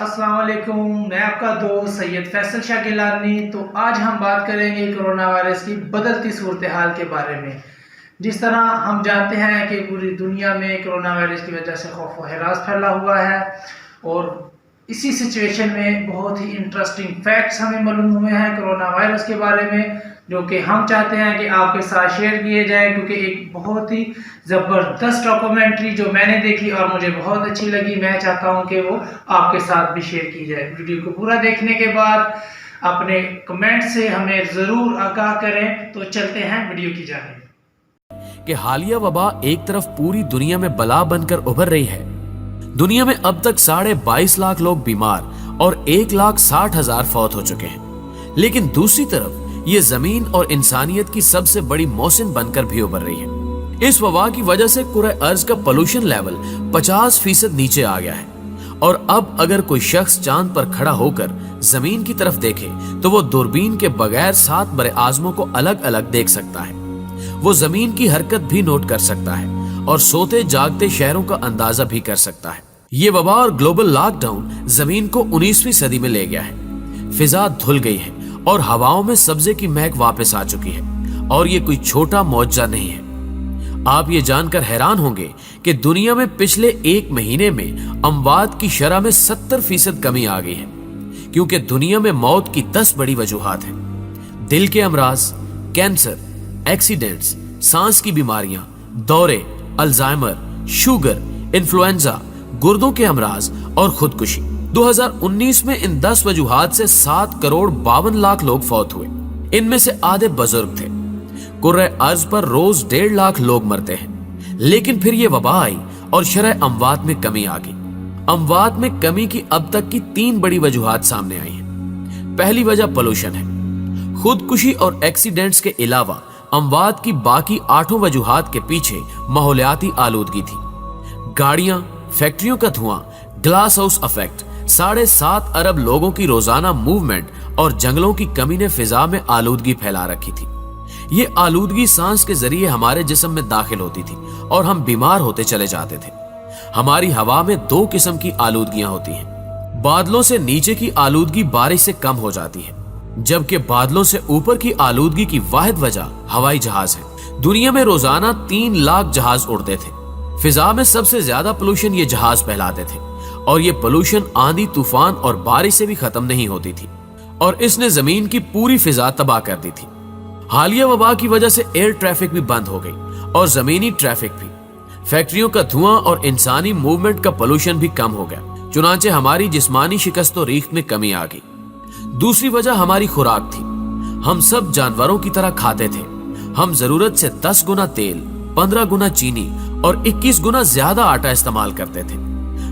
السلام علیکم، میں آپ کا دوست سید فیصل شاہ گیلانی۔ تو آج ہم بات کریں گے کرونا وائرس کی بدلتی صورتحال کے بارے میں۔ جس طرح ہم جانتے ہیں کہ پوری دنیا میں کرونا وائرس کی وجہ سے خوف و ہراس پھیلا ہوا ہے، اور اسی سچویشن میں بہت ہی انٹرسٹنگ فیکٹس ہمیں معلوم ہوئے ہیں کرونا وائرس کے بارے میں، جو کہ ہم چاہتے ہیں کہ آپ کے ساتھ شیئر کیے جائیں، کیونکہ ایک بہت ہی زبردست ڈاکومنٹری جو میں نے دیکھی اور مجھے بہت اچھی لگی، میں چاہتا ہوں کہ وہ آپ کے ساتھ بھی شیئر کی جائے۔ ویڈیو کو پورا دیکھنے کے بعد اپنے کمنٹ سے ہمیں ضرور آگاہ کریں۔ تو چلتے ہیں ویڈیو کی جانب۔ کہ حالیہ وبا ایک طرف پوری دنیا میں بلا بن کر ابھر رہی ہے۔ دنیا میں اب تک 22.5 لاکھ لوگ بیمار اور 1,60,000 فوت ہو چکے ہیں، لیکن دوسری طرف یہ زمین اور انسانیت کی سب سے بڑی موسم بن کر بھی ابھر رہی ہے۔ اس وبا کی وجہ سے کرۂ ارض کا پولوشن لیول 50% نیچے آ گیا ہے، اور اب اگر کوئی شخص چاند پر کھڑا ہو کر زمین کی طرف دیکھے تو وہ دوربین کے بغیر 7 بر اعظموں کو الگ الگ دیکھ سکتا ہے۔ وہ زمین کی حرکت بھی نوٹ کر سکتا ہے اور سوتے جاگتے شہروں کا اندازہ بھی کر سکتا ہے۔ یہ وبا اور گلوبل لاک ڈاؤن زمین کو 19ویں صدی میں لے گیا ہے۔ فضا دھل گئی ہے اور ہواؤں میں سبزے کی مہک واپس آ چکی ہے، اور یہ کوئی چھوٹا معجزہ نہیں ہے۔ آپ یہ جان کر حیران ہوں گے کہ دنیا میں پچھلے 1 مہینے میں اموات کی شرح میں 70% کمی آ گئی ہے، کیونکہ دنیا میں موت کی 10 بڑی وجوہات ہیں۔ دل کے امراض، کینسر، ایکسیڈنٹس، سانس کی بیماریاں، دورے، الزائمر، شوگر، انفلوئنزا، گردوں کے امراض اور خودکشی۔ 2019 میں ان 10 وجوہات سے 7,52,00,000 لوگ فوت ہوئے۔ ان میں سے آدھے بزرگ تھے۔ کرۂ ارض پر روز 1.5 لاکھ لوگ مرتے ہیں، لیکن پھر یہ وبا آئی اور شرح اموات میں کمی آ گئی۔ اموات میں کمی کی اب تک کی 3 بڑی وجوہات سامنے آئی ہیں۔ پہلی وجہ پولوشن ہے۔ خودکشی اور ایکسیڈنٹس کے علاوہ اموات کی باقی 8 وجوہات کے پیچھے ماحولیاتی آلودگی تھی۔ گاڑیاں، فیکٹریوں کا دھواں، گلاس ہاؤس ایفیکٹ، 7.5 ارب لوگوں کی روزانہ موومنٹ اور جنگلوں کی کمی نے فضا میں آلودگی پھیلا رکھی تھی۔ یہ آلودگی سانس کے ذریعے ہمارے جسم میں داخل ہوتی تھی اور ہم بیمار ہوتے چلے جاتے تھے۔ ہماری ہوا میں 2 قسم کی آلودگیاں ہوتی ہیں۔ بادلوں سے نیچے کی آلودگی بارش سے کم ہو جاتی ہے، جبکہ بادلوں سے اوپر کی آلودگی کی واحد وجہ ہوائی جہاز ہے۔ دنیا میں روزانہ 3 لاکھ جہاز اڑتے تھے۔ فضا میں سب سے زیادہ پولوشن یہ جہاز پھیلاتے تھے، اور یہ پولوشن آندھی، طوفان اور بارش سے بھی ختم نہیں ہوتی تھی، اور اس نے زمین کی پوری فضا تباہ کر دی تھی۔ حالیہ وبا کی وجہ سے ایئر ٹریفک بھی بند ہو گئی اور زمینی ٹریفک بھی۔ فیکٹریوں کا دھواں اور انسانی موومنٹ کا پولوشن بھی کم ہو گیا، چنانچہ ہماری جسمانی شکست و ریخت میں کمی آ گئی۔ دوسری وجہ ہماری خوراک تھی۔ ہم سب جانوروں کی طرح کھاتے تھے۔ ہم ضرورت سے 10 گنا تیل، 15 گنا چینی اور 21 گنا زیادہ آٹا استعمال کرتے تھے۔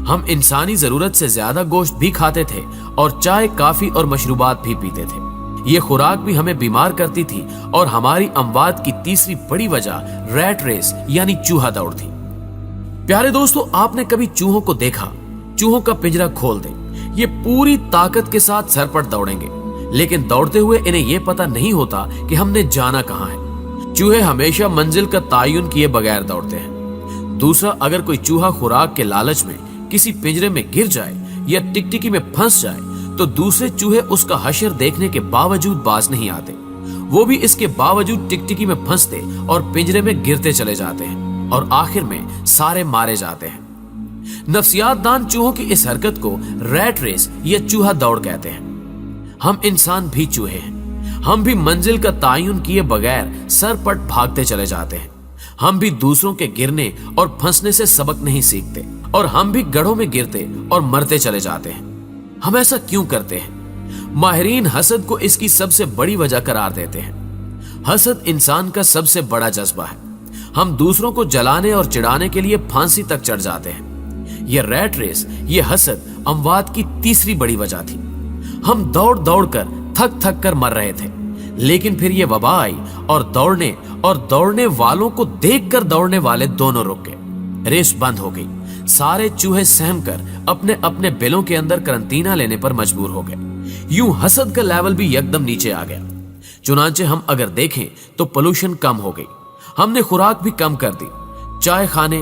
ہم انسانی ضرورت سے زیادہ گوشت بھی کھاتے تھے اور چائے، کافی اور مشروبات بھی پیتے تھے۔ یہ خوراک بھی ہمیں بیمار کرتی تھی، اور ہماری اموات کی تیسری بڑی وجہ ریٹ ریس یعنی چوہا دوڑ تھی۔ پیارے دوستو، آپ نے کبھی چوہوں کو دیکھا؟ چوہوں کا پنجرا کھول دیں، یہ پوری طاقت کے ساتھ سر پر دوڑیں گے، لیکن دوڑتے ہوئے انہیں یہ پتہ نہیں ہوتا کہ ہم نے جانا کہاں ہے۔ چوہے ہمیشہ منزل کا تعین کیے بغیر دوڑتے ہیں۔ دوسرا، اگر کوئی چوہا خوراک کے لالچ میں کسی پنجرے میں گر جائے یا ٹکٹکی میں پھنس جائے تو دوسرے چوہے اس کا حشر دیکھنے کے باوجود باز نہیں آتے۔ وہ بھی اس کے باوجود ٹکٹکی میں پھنستے اور پنجرے میں گرتے چلے جاتے ہیں، اور آخر میں سارے مارے جاتے ہیں۔ نفسیات دان چوہوں کی اس حرکت کو ریٹ ریس یا چوہا دوڑ کہتے ہیں۔ ہم انسان بھی چوہے ہیں۔ ہم بھی منزل کا تعین کیے بغیر سر پٹ بھاگتے چلے جاتے ہیں۔ ہم بھی دوسروں کے گرنے اور پھنسنے سے سبق نہیں سیکھتے، اور ہم بھی گڑھوں میں گرتے اور مرتے چلے جاتے ہیں۔ ہم ایسا کیوں کرتے ہیں؟ ماہرین حسد کو اس کی سب سے بڑی وجہ قرار دیتے ہیں۔ حسد انسان کا سب سے بڑا جذبہ ہے۔ ہم دوسروں کو جلانے اور چڑھانے کے لیے پھانسی تک چڑھ جاتے ہیں۔ یہ ریٹ ریس، یہ حسد اموات کی تیسری بڑی وجہ تھی۔ ہم دوڑ دوڑ کر تھک تھک کر مر رہے تھے، لیکن پھر یہ وبا آئی اور دوڑنے والوں کو دیکھ کر دوڑنے والے دونوں رک گئے۔ ریس بند ہو گئی۔ سارے چوہے سہم کر اپنے اپنے بلوں کے اندر کرنٹینہ لینے پر مجبور ہو گئے۔ یوں حسد کا لیول بھی یکدم نیچے آ گیا۔ چنانچہ ہم اگر دیکھیں تو پولوشن کم ہو گئی۔ ہم نے خوراک بھی کم کر دی۔ چائے خانے،